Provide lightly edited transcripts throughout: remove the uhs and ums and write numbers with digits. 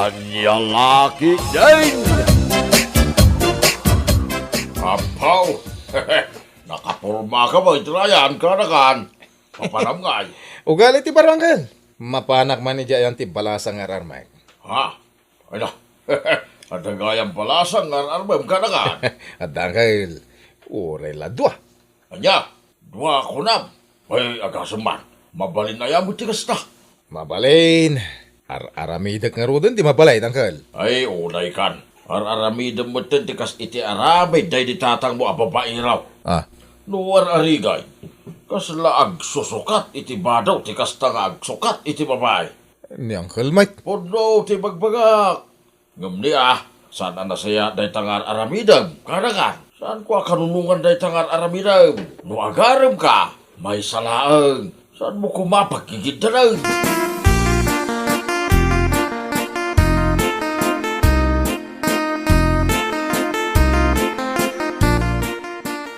Anya laki din! Apaw! Nakapurma ka ba? Itrayan ka na kan. Papanamngay. Ugali ti baranggal. Mapanak man ni Jayan ti balasang ararmay. Ha? Ay na. Adagayang palasang ararmay ka na kan. At dahil, uray la dua. Anya, dua ko na. Ay, agasaman. Mabalin na yan mo tigas na. Mabalin. Aramidak nga rodon di mabalay, tangkal. Ay, unay kan. Araramidam mo tikas iti aramid. Day di tatang mo ababae raw. Ah, Nuwar arigay. Kasla agsusukat iti badaw. Tikas ta nga agsukat iti babae. ni Uncle Mike. Podo, ti bagbagak. Ngamni saan na saya day tangar aramidam? Kanakan, saan ko kanunungan day tangar aramidam? No agaram ka, may salaang. Saan mo kumapagigid na lang?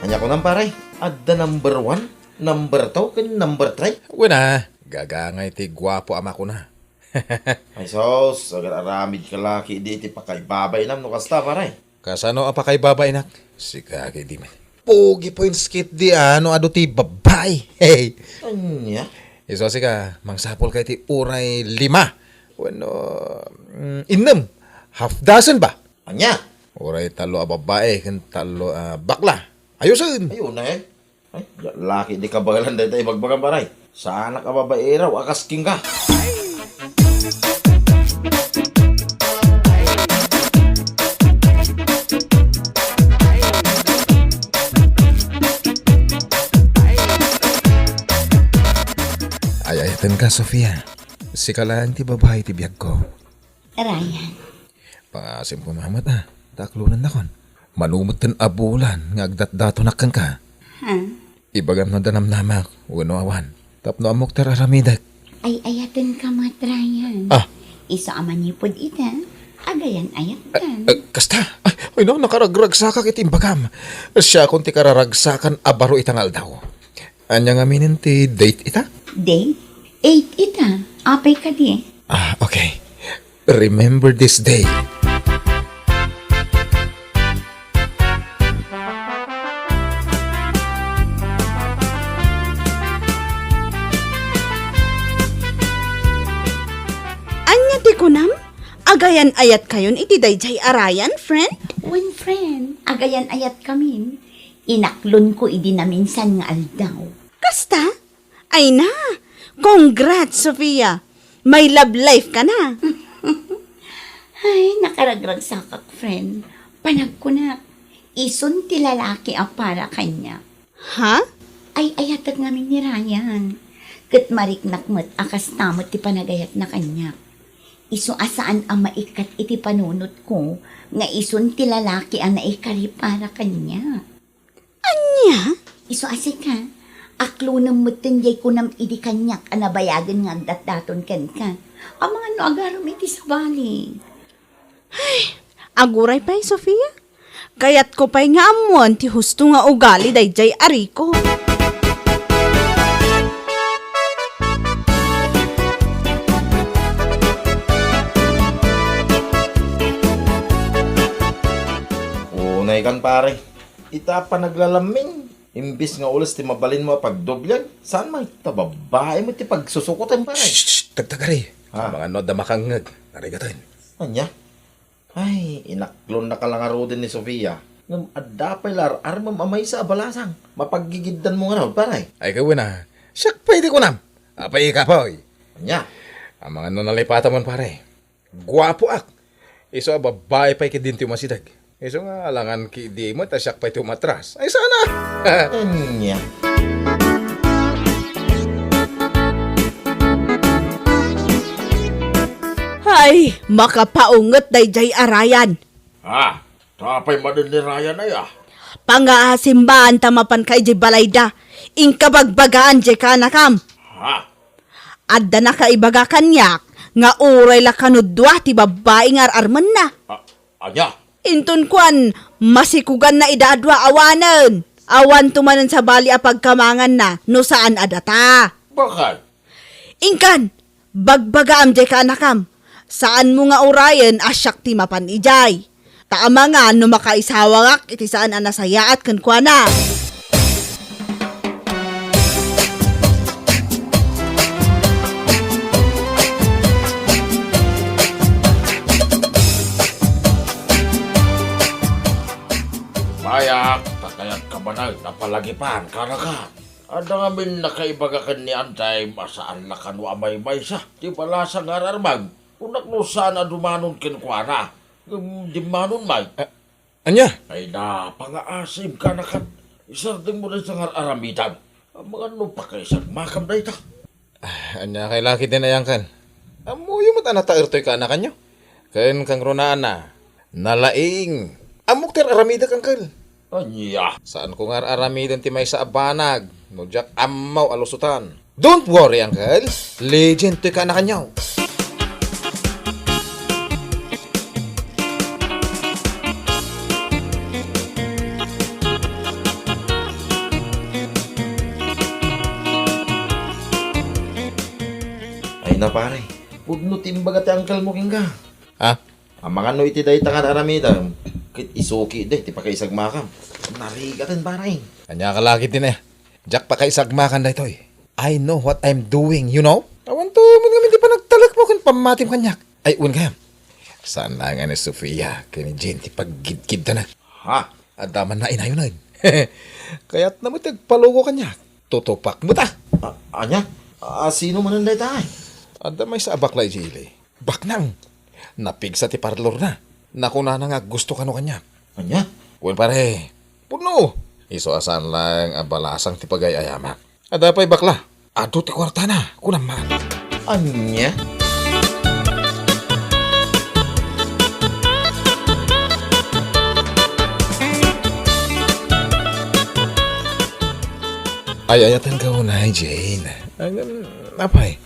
Anya ko nang paray. Adda number 1, number 2, kan number 3. Wala, gagangay ti gwapo ama ko na. Ay sos, agar aramid ka laki di iti pakaibabay nam no kasta paray. Kasano apa kay babay nak? Si kaki di man. Pogi po yung skit di ano ado ti babay. Hey. Anya? Iso si ka, mangsapol kay ti uray 5. Bueno, 6. Half dozen ba? Anya? Uray talo a babae, kan talo a bakla. Ayusin. Ayun na eh. Ay, laki di kabagalan day tayo bagbagan paray. Sana ka babae raw, akas king ka. Ayayatan ka, Sofia. Si kalaan ti babae ti biyag ko. Ryan, Pangasim ko mamat taklunan na kon. Manumot ten abulan nga agdat-dato nakkan ka. ha? Ibagam na danam namak, uno awan. Tapno amok teraramidak. Ay ayatin ka mat, Ryan. Ah. Iso aman nipod ita, agayan ayatan. Kasta, ay no, nakaragragsakak iti imbagam. Siya kung ti kararagsakan abaro itangal daw. Anya nga minin ti date ita? Date? 8 ita, apay ka di. Ah, okay. Remember this day. Anya ti kunam? Agayan ayat kayon iti dayjay arayan, friend? One friend, agayan ayat kamin. Inaklon ko idi na minsan nga aldaw. Kasta? Ay na! Congrats, Sofia! May love life ka na! Ay, nakaragrag sakak, friend. Panag ko na. Ison ti lalaki a para kanya. Ha? Ay ayatag ngamin ni Ryan. Kat mariknak mo't akas tamot ti panagayat na kanya. Iso asaan ang maikat iti panunot ko nga ison ti lalaki ang naikari para kanya. Anya? Iso asika, aklo ng mutinjay ko nam idi kanyak anabayagan nga agdat-daton ken ka. Ang mga no agarom iti sabali. Aguray pa'y, Sofia? Kayat ko pa'y nga amuan ti husto nga ugali dayjay ariko. Unay kan pare. Ita pa naglalaming. Imbis nga ulas ti mabalin mo pagdoblyag. Saan man ita babae mo ti pagsusukutan paray. Shh, tagtagari. Ah. Mga no damakangag. Narigatan. Anya? Ay, inaklon na kalangaro din ni Sofia. Ngam adapay lar armam amay sa abalasang. Mapagigiddan mo nga raw, paray. Ay kayo na. Siyak pwede ko nam. Apay ka po. Anya? Ang mga nalipatan man pare. Guwapo ak. Iso babae pa'y kidinti masidag. Iso nga alangan ki di mo tasyak pa'y tumatras. Ay sana. Anya? Ay, makapaungot dayjay arayan. Ha? Tapay madin ni Ryan ay Pangaasimbaan tamapan kay di balayda. Inkabagbagaan di ka nakam. Ha? Adda na kaibaga kanyak. Nga uray la kanudwa ti babae nga arman na. Anya? Inton kwan, masikugan na idadwa awanan. Awan tumanan sa bali a pagkamangan na, no saan adata. Bakit? Ingkan, bagbaga am di ka nakam. Saan mo nga urayan asyak ti mapan ijay. Taama nga no makaisawangak iti saan ang nasayaat kan kwa na. Bayak, takayat ka ba na, napalagipan ka na ka. Ada ngamin nakaibaga ni Antay, masaan lakan wa may sa. Di pala sa ngararmag, unak no sana dumanon kinkwana. Di manon may. Anya? Ay na, pangaasim ka na kan. Isarding mo rin sa ngararamitan. Ang mga no pa kayo sa makam na ita. Anya kay laki din ayang kan. Amuyo mo tanata irtoy ka na kanyo. Ken kang ronaan na. Nalaing. Amok ter aramida kang kal. Anya. Saan ko nga aramidan ti may sa abanag. No jak amaw alusutan. Don't worry, uncle. Legend to ka na kanyaw. Ay na pare, huwag no timbaga ti angkal mo king ka. Ha? Ang mga no iti day tangan aramida, kit isuki day, ti pakaisag makam. Narigatan pare. Anya ka laki din eh. Jak pa kay sagmakan da itoy. I know what I'm doing, you know? Awan to, man kami di pa nagtalak mo kung pamatim kanyak. Ay, un kayam. Saan na nga ni Sofia, kini Jen, ti paggid-gid na. Ha? Adaman na inayon. Kaya't na mo tagpalugo kanyak. Tutupak mo ta. Anya? Sino man ang day tayo? Ada may sa abaklay, Jili. Baknang. Napigsa ti parlor na. Nakuna na nga gusto ka no kanyak. Anya? Uwan pare. Puno. Iso asan lang abalasang ti pagayayama. Ada pa'y bakla. Ado ti kwarta na. Kunaman. Anya? Ay, ayatan ka na, Jane. Apay.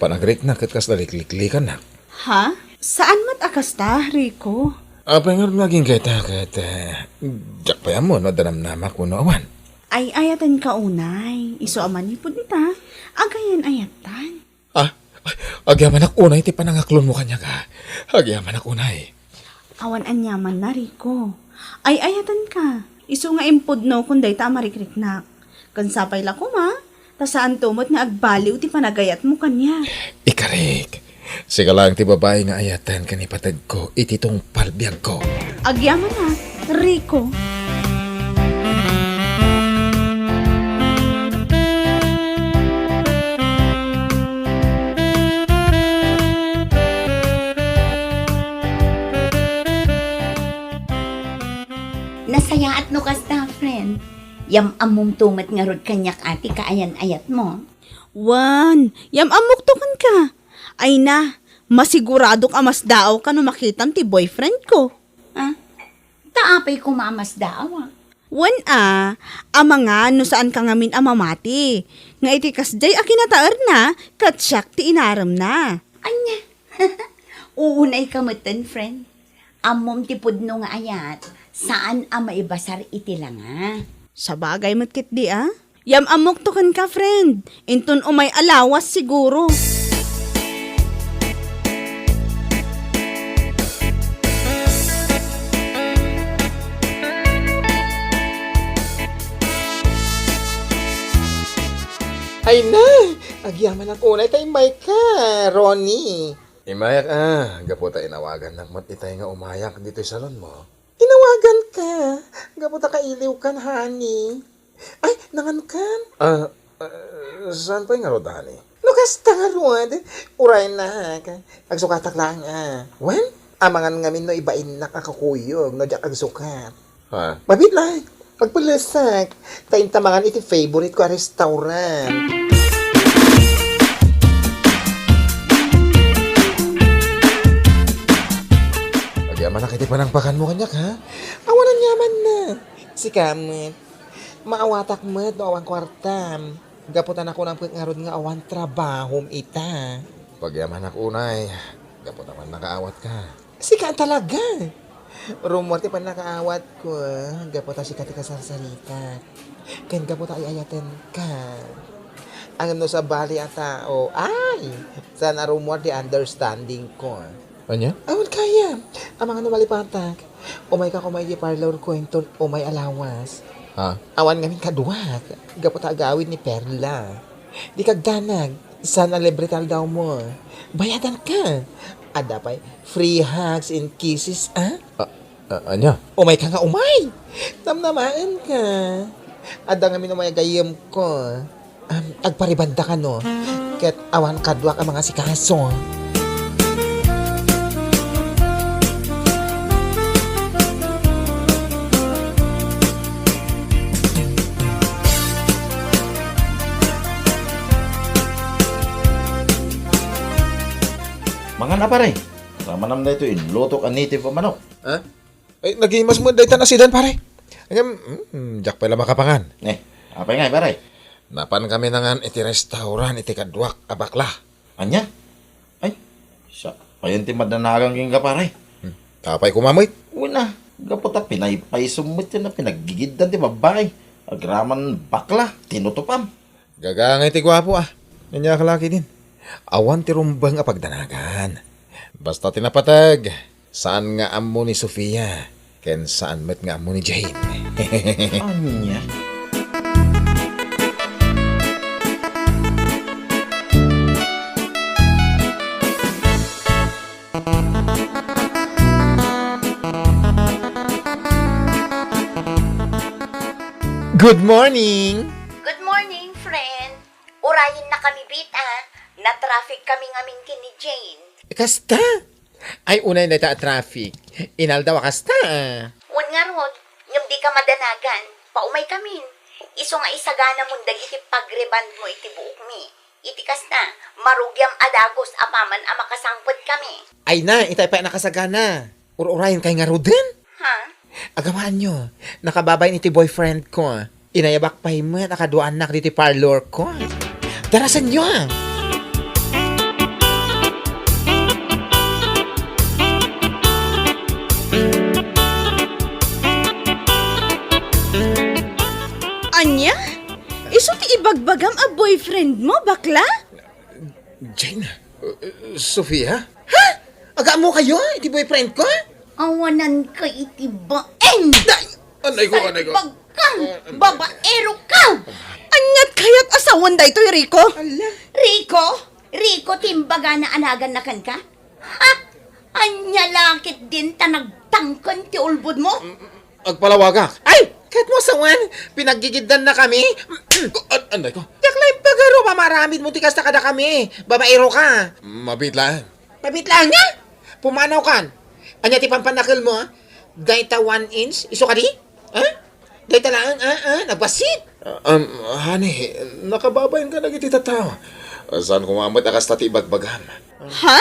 Panagrik na katkas dalikliklikan na. Ha? Saan mat akas ta, Rico? Apay nga naging kita kat... Jak pa mo, no, danam nama ko no awan. Ay ayatan ka unay. Iso aman ni nita. Agayan ayatan. Ah, agyaman ak unay, ti panangaklon mo kanya ka. Agyaman ak unay. Awan anyaman na, Rico. Ay ayatan ka. Iso nga impod no kunday ta marikriknak. Kansapay la ko ma. Ta saan tumot nga agbaliw ti panagayat mo kanya. Ikarik. Siga lang ti babae nga ayatan kanipatag ko, ititong palbiyag ko. Agyaman na, Rico. Nasayaat no kasta, friend. Yam among tumat nga rod kanyak ati kaayan-ayat mo. Wan, yam amok to kan ka. Ay na, masigurado ka mas daaw ka no makitan ti boyfriend ko. Ha? Taapay ko mamas dawa. Wan ama nga no saan ka ngamin amamati. Nga iti kasday akinataar na, katsyak ti inaram na. Anya? Uunay kamatan, friend. Amom ti pudno nga ayat. Saan maibasar iti langa? Sa bagay matkit di Yam amok to kan ka, friend. Inton umay alawas siguro. Ay na! Agyaman ang unay tayo may ka, Ronnie. Imayak gaputa inawagan ng matitay nga umayak dito sa salon mo. Inawagan ka. Gaputa kailiw kan, honey. Ay, nangan kan? Saan pa yung nga rodani? Lukas ta nga ruwad. Uray na ka. Agsukatak lang Wen? Amangan ngamin no ibain na kakakuyog. No jak agsukat. Ha? Mabit lang. Pagpalasak. Tayin tamangan iti favorite ko restaurant. Yaman na kiti panangpakan mo kanyak, ha? Awanan yaman na. Si Kamit, maawatak mo no awan kwartam. Gaputan ako ng pagkarod nga awan trabahom ita. Pag yaman ako unay, gapot naman nakaawat ka. Si Kaan talaga. Rumor ti pan nakaawat ko, gapot si Kati kasarsalita. Ken gapot ay ayaten ka. Ang no sa bali ata, ay, sana rumor di understanding ko. Anya? Awan kaya. Ang mga namalipatak. Umay ka kumay di parlor kwento, umay alawas. Ha? Awan ngamin kaduwak. Gapot agawid ni Perla. Di kagdanag. Sana libretal daw mo. Bayadan ka. Ada pa'y free hugs and kisses, ah? Anya? Umay ka nga umay. Namnamaan ka. Ada nga minumay gayam ko. Agparibanda ka no. Ket awan kadwak ang mga sikaso. Mga na pare, sama naman na ito lutok ang native ang manok. Ha? Ay, nagimas mo dayta na sidan pare. Jack pala makapangan. Apa nga pare? Napan kami nangan iti restaurant iti kadwak abakla. Anya? Ay, siya, payan ti madanagang king ka pare. Kapay kumamoy. Una, gapota pinaypay sumut yun na pinagigiddan ti babae. Agraman bakla, tinutupam. Gagangay ti gwapo ah. Nanya kalaki din. Awan ti rumbang a pagdanagan. Basta tinapatag. Saan nga amo ni Sofia? Ken saan met nga amo ni Jane? Anya? Good morning! Good morning, friend. Urayin na kami, Bita. Na-traffic kami ngamin kini Jane. Kasta? Ay, unay na ta traffic. Inal daw kasta. Wan nga rod, yung di ka madanagan, paumay kamin. Iso nga isagana mong dagiti pagreband mo iti buok mi. Iti kasta, marugyam adagos apaman a makasangpot kami. Ay na, itay pa nakasagana. Urayin kay nga rodin. Ha? Agamaan nyo, nakababay ni ti boyfriend ko. Inayabak pa mo, nakaduan na diti parlor ko. Darasan nyo ah. Anya? Iso ti ibagbagam a boyfriend mo, bakla? Jane, Sofia? Ha? Aga mo kayo, iti boyfriend ko? Awanan ka iti baeng! Anay ko. Bagkang! Babaero ka! Anyat kayat asawan da ito'y Rico? Rico? Rico, timbaga na anagan na kan ka? Ha? Anya lakit din ta nagtangkan ti ulbod mo? Agpalawagak. Ay! Kahit mo sawan, pinagigiddan na kami. Anay ko. Yaklay pagaro, mamaramid mo tikas na kada kami. Babaero ka. Mabitlaan. Mabitlaan nga? Pumanaw kan. Anya ti pampanakil mo, dayta 1 inch, iso ka di? Ha? Dayta lang, nagbasit. Honey, nakababayin ka na giti tataw. Saan kumamot akas tati ibagbagam? Ha?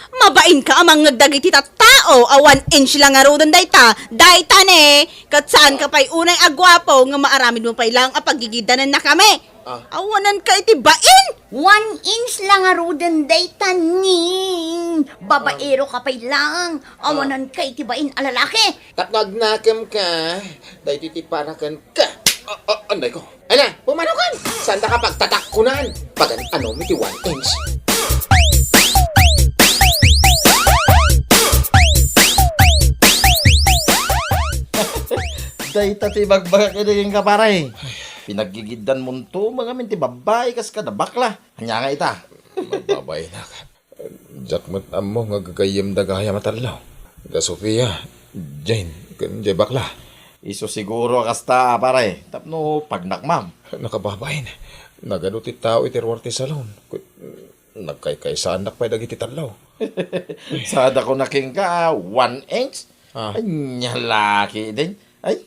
Mabain ka amang nagdagiti tao, a 1 inch lang nga rodon dayta. Dayta ne, kat saan ka pa'y unay agwapo nga maaramid mo pa'y lang a pagigidanan na kami. Awanan ka iti bain! 1 inch lang nga roden day taning. Babaero ka pa lang. Awanan ka itibain alalaki. Kat nagnakam ka, dahil ti parakan ka. Anday ko. Ala, pumanaw kan. Saan ka pagtatakunan? Pag ano, miti 1 inch. Day tati bagbagak kiniging ka pare. Pinagigiddan mo to, mga minti babae kas ka na bakla. Anya nga ita. Mababay na ka. Jack mat amo nga gagayam da gaya matalaw. Da Sofia, Jane, kanjay bakla. Iso siguro kasta pare. Tapno pagnakmam. Nakababay na. Nagano ti tao iti ruwar ti salon. Nagkaykay sa anak pa'y dagiti talaw. Sada ko naking ka, 1 inch. Ah. Anya laki din. Ay,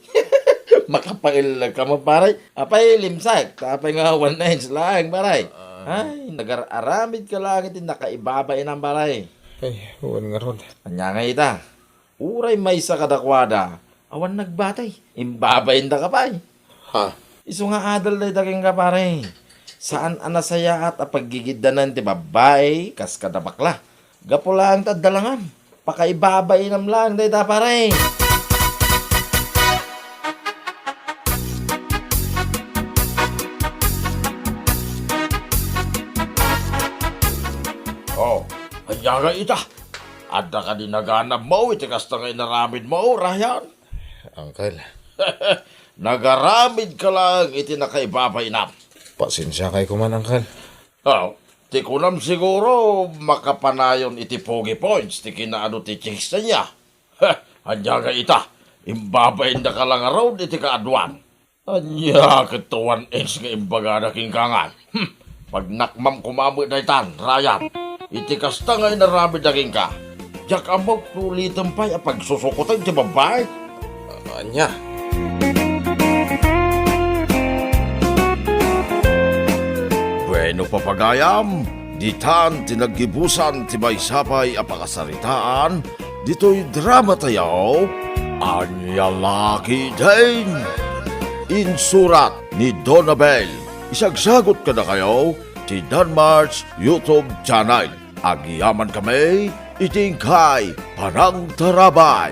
makapail ka mo pare. Apay limsak. Tapay nga 1 inch lang pare. Ay, nag-aramid ka lang iti nakaibabay ng pare. Ay, huwan nga ron. Anya nga ita. Uray may sa kadakwada. Awan nagbatay. Imbabayin da ka pay. Ha? Iso nga adal day daking ka pare. Saan anasaya at apagigiddanan ti babae kas kada bakla. Gapula ang tadalangan. Pakaibabay nam lang day da pare. Oh, ayaga ita. Ada ka din naganap mo, iti kasta nga inaramid mo, Ryan. Uncle, Nagaramid ka lang, iti nakaibabay na. pasensya kay kuman, Uncle. Oh, ti kunam siguro makapanayon iti pogi points, ti kinaano ti chicks na niya. Anya nga ita, imbabay na ka lang araw, iti kaadwan. Anya katuan es nga imbaga na kingkangan. Pag nakmam kumamit na itan, Ryan, iti kasta nga inaramid na king ka. Jak amok tulitan pa'y pagsusukutan ti babay. Anya. Bueno papagayam, ditan tinagibusan ti may sapay apakasaritaan, dito'y drama tayo, Anya Laki din. Insurat ni Donabel, isagsagot ka na kayo, ti Danmar's YouTube channel. Agiyaman kami, itingkay, parang tarabay.